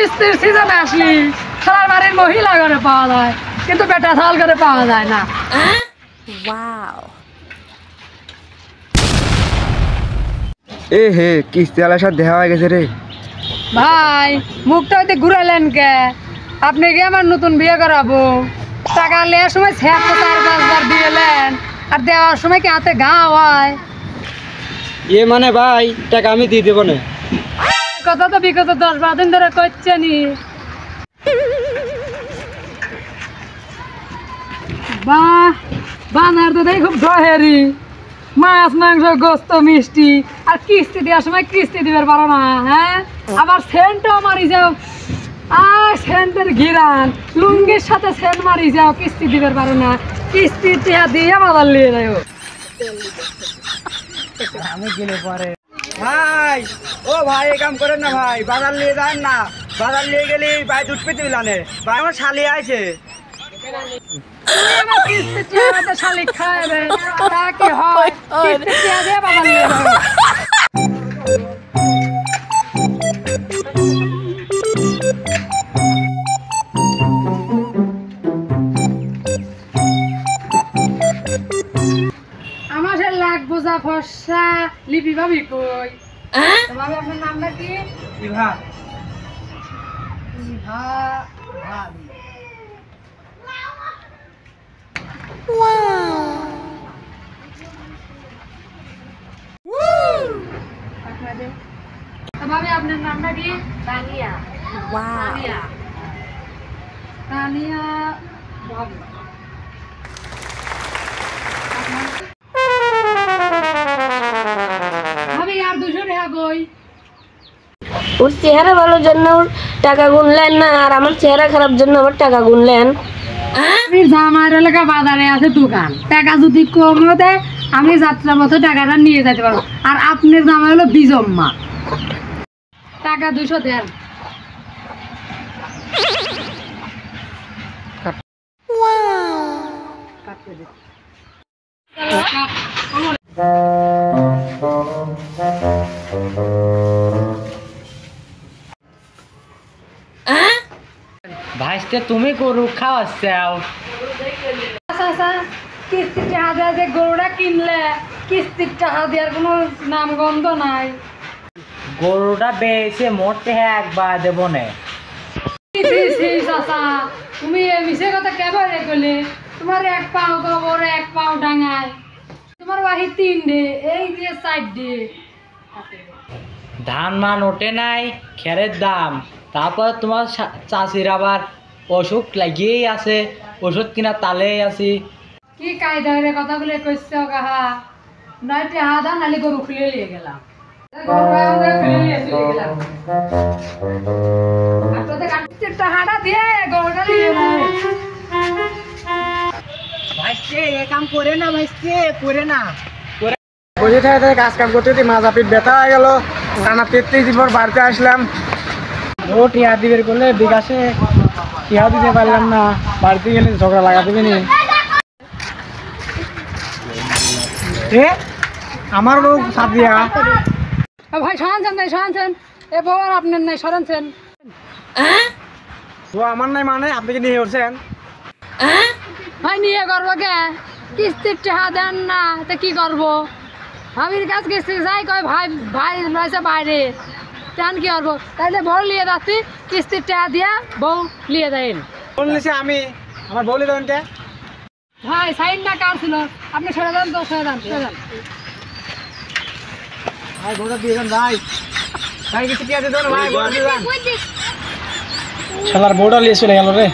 কিস্তির সিজন আসলি সারা বাড়ির মহিলা করে পাওয়া যায়, কিন্তু বেটা ছাল করে পাওয়া যায় না। এ হে কিস্তি আলার সাথে দেখা হয়ে গেছে রে। ভাই মুখটা হইতে ঘুরাইলেন কে? আপনি কি আমার নতুন বিয়ে করাবো? টাকা নেওয়ার সময় 4-5 দিয়ে এলেন, আর দেওয়ার সময় কি হাতে ঘা হয়? এ মানে ভাই টাকা আমি দিয়ে দেবো না। কথা তো বিগত 10-12 দিন ধরে করছেনি। বাহ, বানার তো খুব দহেরি, মাছ মাংস গোস্ত মিষ্টি, আর কিস্তি দেওয়ার সময় কিস্তি দিবার পারো না। হ্যাঁ, আবার সেন্টও মারি যাও, আর সেন্টের ঘিরান লুঙ্গির সাথে সেন্ট মারি যাও, কিস্তি দিবার পারো না। কিস্তি টিয়া দিয়ে বাজার নিয়ে যাও। আমি গেলে পরে ভাই, ও ভাই এই কাম করেন না ভাই, বাজার নিয়ে যান না। বাজার নিয়ে গেলে ভাই দুধ পেতে বিলানে ভাই, আমার শালি আছে। কিস্তি টিয়া শালিক খাবে, তা কি হয়? কিস্তি টিয়া দিয়ে বাজার নিয়ে যাও। আমার সে লাখ বোঝা ফর্সা লিপি ভাবি কই? ভাবি আপনার নামটা কি? বিভা। বিভা ভাবি। ভাবি আপনার নামটা কি? তানিয়া। তানিয়া। তানিয়া ভাবি। ভাবি আর 200 টাকা কই? ওর চেহারা ভালোর জন্য ওর টাকা গুনলেন না, আর আমার চেহারা খারাপ জন্য আমার টাকা গুনলেন। আমার এলাকা বাজারে আছে দোকান, টাকা যদি কম হতে আমি যাত্রা পথে টাকাটা নিয়ে যেতে পারবো। আর আপনার দাম হলো বিজম্মা, টাকা 200 দেন। ভাইস্তে তুমি গরু খাওয়াচ্ছাও। আচ্ছা, কিস্তির টাকা দেওয়া যে গরুটা কিনলে কিস্তির টাকা দেওয়ার কোনো নাম গন্ধ নাই। গরুটা বেয়েছে মোটে একবার দেবো না। চাচা তুমি এই মিশে কথা কেবারে করলে? তোমার 1 পাও গোবর 1 পাও ডাঙায়, তোমার বাহি 3 ডে, এই দিয়ে 4 ডে। ধান মান ওঠে নাই, খেরের দাম, তারপর তোমার চাষির আবার অসুখ লাগিয়েই আছে, ওষুধ কিনা তালেই আছি। কি কায়দা রে কথাগুলো কইছ কাহা? নাইতে হাদা নালি গরু খুলে নিয়ে গেলাম, গরু আমরা খুলে নিয়ে চলে গেলাম। আপনাদের কাটতে টাকাটা দিয়ে গরুটা নিয়ে যায়। ভাইস্তে এ কাম করে না, ভাইস্তে করে না। বসে থাকে কাজ কাম করতে মাজা পিঠ ব্যথা হয়ে গেল, টানা 33 দিন পর বাড়িতে আসলাম। ও টিয়া দিবের করলে বিকাশে টিয়া দিতে পারলাম না, বাড়িতে গেলে ঝগড়া লাগা দেবে নি। আমার লোক সাথ দিয়া ভাই সরানছেন এ বউর আপনার নাই, সরানছেন। ও আমার নাই মানে আপনি কি নিয়ে উঠছেন? ভাই নিয়ে করবো কে? কিস্তির টাকা দেন না তো কি করবো? ভাবির কাজ কিস্তি যাই কয় ভাই ভাই রয়েছে বাইরে, তেন কি করবো? তাইলে বউ লিয়ে যাচ্ছি, কিস্তির টাকা দিয়া বউ লিয়ে দেন। বলছি আমি আমার বলি দেবেন কে? ভাই সাইন না কার ছিল, আপনি সরে যান তো, সরে যান। ভাই ভোটা দিয়ে দেন ভাই, ভাই কিছু টিয়া দিয়ে দেন ভাই, ভোটা দিয়ে দেন। শালার বউটা লিয়ে চলে গেল রে।